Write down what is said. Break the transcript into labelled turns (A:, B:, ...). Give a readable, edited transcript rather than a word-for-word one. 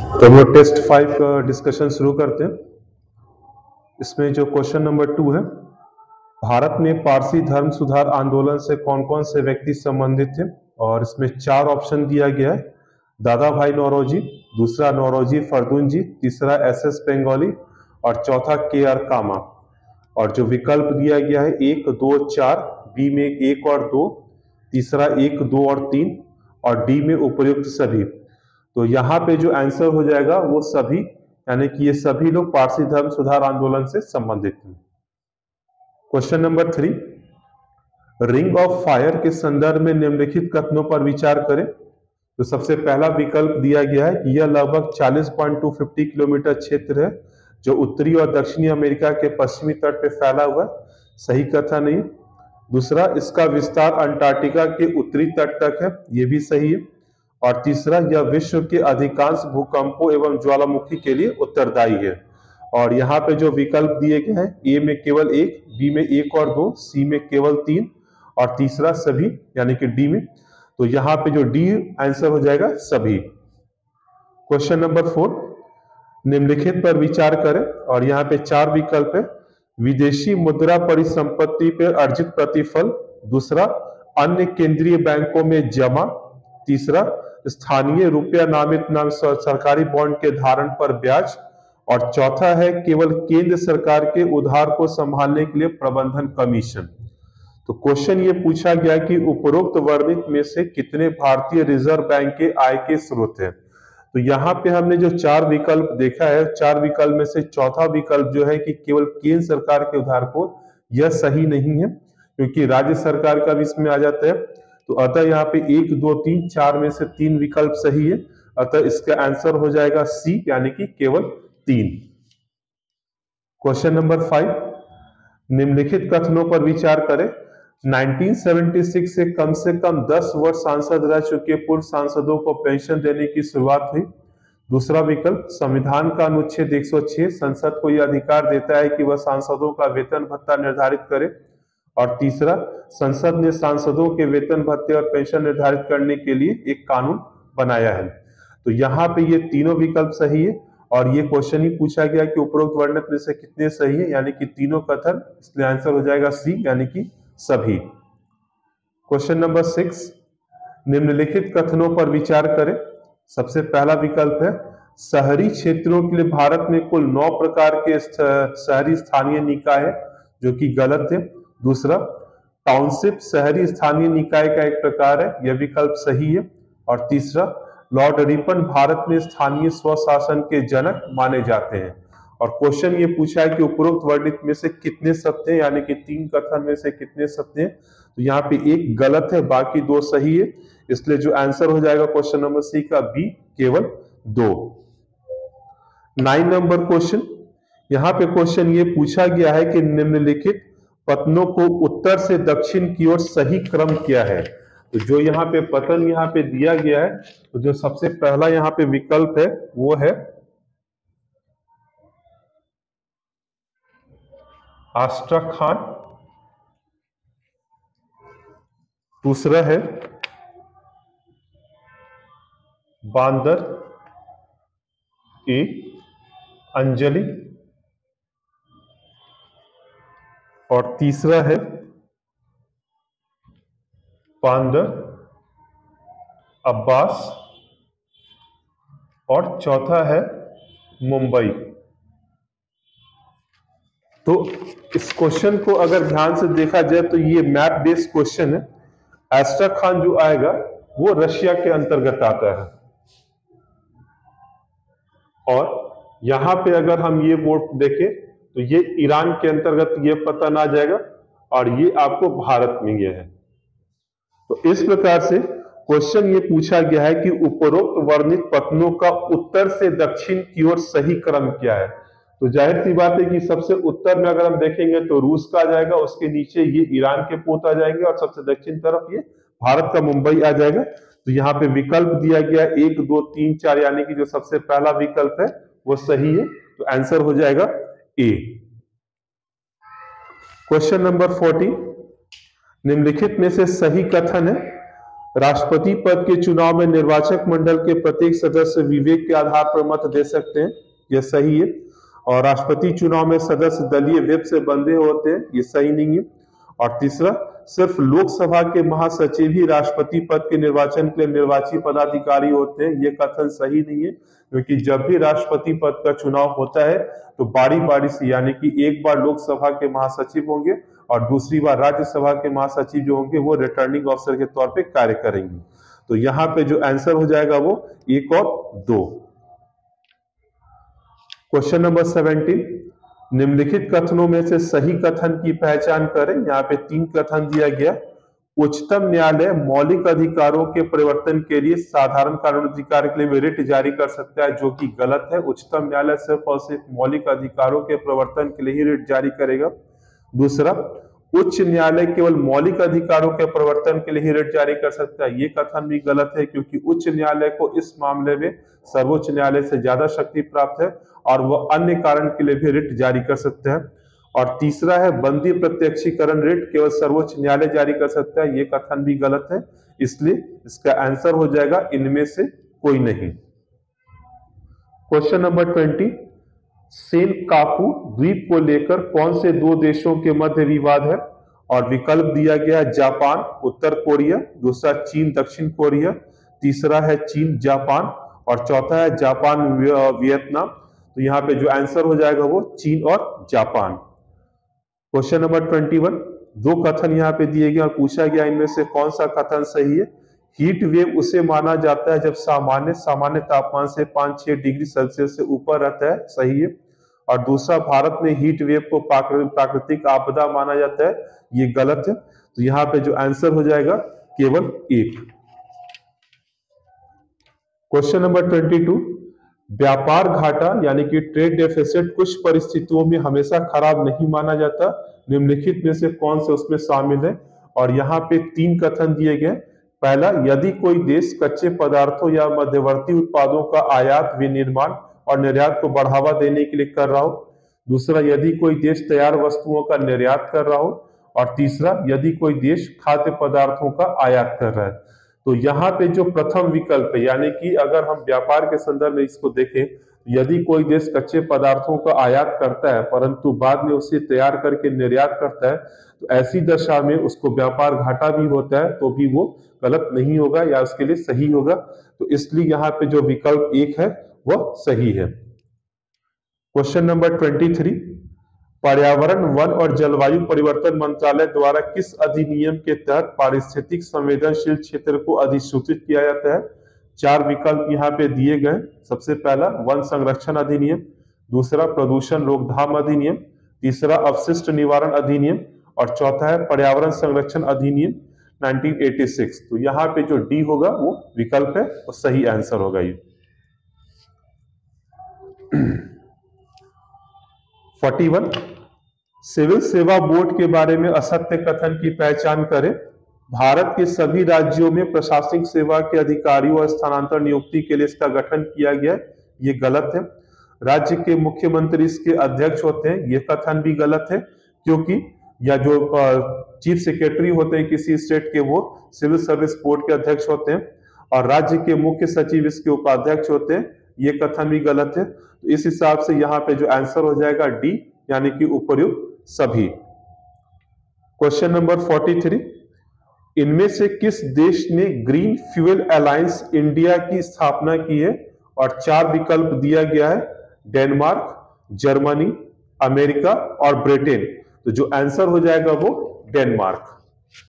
A: तो हम लोग टेस्ट 5 का डिस्कशन शुरू करते हैं। इसमें जो क्वेश्चन नंबर 2 है, भारत में पारसी धर्म सुधार आंदोलन से कौन कौन से व्यक्ति संबंधित थे, और इसमें 4 ऑप्शन दिया गया है। दादा भाई नौरोजी, दूसरा नौरोजी फरदून जी, तीसरा SS बेंगोली और चौथा KR कामा। और जो विकल्प दिया गया है 1, 2, 4, बी में 1 और 2, तीसरा 1, 2 और 3 और डी में उपर्युक्त सभी। तो यहाँ पे जो आंसर हो जाएगा वो सभी, यानी कि ये सभी लोग पारसी धर्म सुधार आंदोलन से संबंधित हैं। Question number 3, ring of fire के संदर्भ में निम्नलिखित कथनों पर विचार करें। तो सबसे पहला विकल्प दिया गया है कि यह लगभग 40.250 किलोमीटर क्षेत्र है जो उत्तरी और दक्षिणी अमेरिका के पश्चिमी तट पे फैला हुआ है। सही कथन नहीं। दूसरा, इसका विस्तार अंटार्कटिका के उत्तरी तट तक है, ये भी सही है। और तीसरा, यह विश्व के अधिकांश भूकंपों एवं ज्वालामुखी के लिए उत्तरदायी है। और यहाँ पे जो विकल्प दिए गए हैं, ए में केवल 1, बी में 1 और 2, सी में केवल 3 और तीसरा सभी, यानी कि डी में। तो यहाँ पे जो डी आंसर हो जाएगा सभी। क्वेश्चन नंबर 4, निम्नलिखित पर विचार करें और यहाँ पे 4 विकल्प है। विदेशी मुद्रा परिसंपत्ति पर अर्जित प्रतिफल, दूसरा अन्य केंद्रीय बैंकों में जमा, तीसरा स्थानीय रुपया नामित सरकारी बॉन्ड के धारण पर ब्याज, और चौथा है केवल केंद्र सरकार के उधार को संभालने के लिए प्रबंधन कमीशन। तो क्वेश्चन ये पूछा गया कि उपरोक्त वर्णित में से कितने भारतीय रिजर्व बैंक के आय के स्रोत हैं। तो यहाँ पे हमने जो 4 विकल्प देखा है, 4 विकल्प में से चौथा विकल्प जो है कि केवल केंद्र सरकार के उधार को, यह सही नहीं है क्योंकि राज्य सरकार का भी इसमें आ जाता है। तो अतः यहाँ पे 1, 2, 3, 4 में से 3 विकल्प सही है। अतः इसका आंसर हो जाएगा सी, यानी कि केवल 3। क्वेश्चन नंबर 5, निम्नलिखित कथनों पर विचार करें। 1976 से कम 10 वर्ष सांसद रह चुके पूर्व सांसदों को पेंशन देने की शुरुआत हुई। दूसरा विकल्प, संविधान का अनुच्छेद 106 संसद को यह अधिकार देता है कि वह सांसदों का वेतन भत्ता निर्धारित करे। और तीसरा, संसद ने सांसदों के वेतन भत्ते और पेंशन निर्धारित करने के लिए एक कानून बनाया है। तो यहाँ पे ये तीनों विकल्प सही है और ये क्वेश्चन ही पूछा गया कि उपरोक्त वर्णित में से कितने सही है, यानी कि तीनों कथन, इसलिए आंसर हो जाएगा सी, यानी कि सभी। क्वेश्चन नंबर 6, निम्नलिखित कथनों पर विचार करें। सबसे पहला विकल्प है, शहरी क्षेत्रों के लिए भारत में कुल 9 प्रकार के शहरी स्थानीय निकाय है, जो कि गलत है। दूसरा, टाउनशिप शहरी स्थानीय निकाय का एक प्रकार है, यह विकल्प सही है। और तीसरा, लॉर्ड रिपन भारत में स्थानीय स्वशासन के जनक माने जाते हैं। और क्वेश्चन ये पूछा है कि उपरोक्त वर्णित में से कितने सत्य हैं, यानी कि 3 कथन में से कितने सत्य हैं। तो यहाँ पे 1 गलत है, बाकी 2 सही है, इसलिए जो आंसर हो जाएगा क्वेश्चन नंबर सी का बी, केवल 2। 9 नंबर क्वेश्चन, यहाँ पे क्वेश्चन ये पूछा गया है कि निम्नलिखित पतनों को उत्तर से दक्षिण की ओर सही क्रम क्या है। तो जो यहाँ पे पतन यहाँ पे दिया गया है, तो जो सबसे पहला यहाँ पे विकल्प है वो है आस्ट्राखान, दूसरा है बांदर ए अंजलि, और तीसरा है बांदर अब्बास, और चौथा है मुंबई। तो इस क्वेश्चन को अगर ध्यान से देखा जाए तो ये मैप बेस्ड क्वेश्चन है। आस्ट्राखान जो आएगा वो रशिया के अंतर्गत आता है, और यहां पे अगर हम ये बोर्ड देखें तो ये ईरान के अंतर्गत ये पतन आ जाएगा, और ये आपको भारत में ये है। तो इस प्रकार से क्वेश्चन ये पूछा गया है कि उपरोक्त वर्णित पतनों का उत्तर से दक्षिण की ओर सही क्रम क्या है। तो जाहिर सी बात है कि सबसे उत्तर में अगर हम देखेंगे तो रूस का आ जाएगा, उसके नीचे ये ईरान के पोत आ जाएंगे, और सबसे दक्षिण तरफ ये भारत का मुंबई आ जाएगा। तो यहाँ पे विकल्प दिया गया 1, 2, 3, 4, यानी कि जो सबसे पहला विकल्प है वो सही है। तो आंसर हो जाएगा ए। क्वेश्चन नंबर 14, निम्नलिखित में से सही कथन है। राष्ट्रपति पद के चुनाव में निर्वाचक मंडल के प्रत्येक सदस्य विवेक के आधार पर मत दे सकते हैं, यह सही है। और राष्ट्रपति चुनाव में सदस्य दलीय व्हिप से बंधे होते हैं, ये सही नहीं है। और तीसरा, सिर्फ लोकसभा के महासचिव ही राष्ट्रपति पद के निर्वाचन के लिए निर्वाची पदाधिकारी होते हैं, ये कथन सही नहीं है, क्योंकि जब भी राष्ट्रपति पद का चुनाव होता है तो बारी बारी से, यानी कि एक बार लोकसभा के महासचिव होंगे और दूसरी बार राज्यसभा के महासचिव जो होंगे वो रिटर्निंग ऑफिसर के तौर पे कार्य करेंगे। तो यहाँ पे जो आंसर हो जाएगा वो 1 और 2। क्वेश्चन नंबर 17, निम्नलिखित कथनों में से सही कथन की पहचान करें। यहाँ पे 3 कथन दिया गया। उच्चतम न्यायालय मौलिक अधिकारों के परिवर्तन के लिए साधारण कानून अधिकार के लिए रिट जारी कर सकता है, जो कि गलत है। उच्चतम न्यायालय सिर्फ और सिर्फ मौलिक अधिकारों के प्रवर्तन के लिए ही रिट जारी करेगा। दूसरा, उच्च न्यायालय केवल मौलिक अधिकारों के प्रवर्तन के लिए ही रिट जारी कर सकता है, ये कथन भी गलत है, क्योंकि उच्च न्यायालय को इस मामले में सर्वोच्च न्यायालय से ज्यादा शक्ति प्राप्त है और वह अन्य कारण के लिए भी रिट जारी कर सकते हैं। और तीसरा है, बंदी प्रत्यक्षीकरण रिट केवल सर्वोच्च न्यायालय जारी कर सकता है, ये कथन भी गलत है। इसलिए इसका आंसर हो जाएगा इनमें से कोई नहीं। क्वेश्चन नंबर 20, सेनकाकू द्वीप को लेकर कौन से 2 देशों के मध्य विवाद है? और विकल्प दिया गया जापान उत्तर कोरिया, दूसरा चीन दक्षिण कोरिया, तीसरा है चीन जापान और चौथा है जापान वियतनाम। तो यहाँ पे जो आंसर हो जाएगा वो चीन और जापान। क्वेश्चन नंबर 21, 2 कथन यहाँ पे दिए गए और पूछा गया इनमें से कौन सा कथन सही है। हीट वेव उसे माना जाता है जब सामान्य तापमान से 5-6 डिग्री सेल्सियस से ऊपर रहता है, सही है। और दूसरा, भारत में हीट वेव को प्राकृतिक आपदा माना जाता है, ये गलत है। तो यहाँ पे जो आंसर हो जाएगा केवल 1। क्वेश्चन नंबर 22, व्यापार घाटा यानी कि ट्रेड डेफिसिट कुछ परिस्थितियों में हमेशा खराब नहीं माना जाता, निम्नलिखित में से कौन से उसमें शामिल है? और यहाँ पे 3 कथन दिए गए। पहला, यदि कोई देश कच्चे पदार्थों या मध्यवर्ती उत्पादों का आयात, विनिर्माण और निर्यात को बढ़ावा देने के लिए कर रहा हो। दूसरा, यदि कोई देश तैयार वस्तुओं का निर्यात कर रहा हो। और तीसरा, यदि कोई देश खाद्य पदार्थों का आयात कर रहा है। तो यहाँ पे जो प्रथम विकल्प है, यानी कि अगर हम व्यापार के संदर्भ में इसको देखें, यदि कोई देश कच्चे पदार्थों का आयात करता है परंतु बाद में उसे तैयार करके निर्यात करता है, तो ऐसी दशा में उसको व्यापार घाटा भी होता है, तो भी वो गलत नहीं होगा या उसके लिए सही होगा। तो इसलिए यहाँ पे जो विकल्प 1 है वह सही है। क्वेश्चन नंबर 23, पर्यावरण, वन और जलवायु परिवर्तन मंत्रालय द्वारा किस अधिनियम के तहत पारिस्थितिक संवेदनशील क्षेत्र को अधिसूचित किया जाता है? 4 विकल्प यहाँ पे दिए गए। सबसे पहला, वन संरक्षण अधिनियम, दूसरा प्रदूषण रोकथाम अधिनियम, तीसरा अपशिष्ट निवारण अधिनियम और चौथा है पर्यावरण संरक्षण अधिनियम 1986। तो यहाँ पे जो डी होगा वो विकल्प है, वो सही आंसर होगा ये। 41, सिविल सेवा बोर्ड के बारे में असत्य कथन की पहचान करें। भारत के सभी राज्यों में प्रशासनिक सेवा के अधिकारियों और स्थानांतरण नियुक्ति के लिए इसका गठन किया गया है, ये गलत है। राज्य के मुख्यमंत्री इसके अध्यक्ष होते हैं, ये कथन भी गलत है, क्योंकि या जो चीफ सेक्रेटरी होते हैं किसी स्टेट के, वो सिविल सर्विस बोर्ड के अध्यक्ष होते हैं और राज्य के मुख्य सचिव इसके उपाध्यक्ष होते हैं, ये कथन भी गलत है। तो इस हिसाब से यहाँ पे जो आंसर हो जाएगा डी, यानी कि उपयुक्त सभी। क्वेश्चन नंबर 43, इनमें से किस देश ने ग्रीन फ्यूल अलायंस इंडिया की स्थापना की है? और 4 विकल्प दिया गया है, डेनमार्क, जर्मनी, अमेरिका और ब्रिटेन। तो जो आंसर हो जाएगा वो डेनमार्क।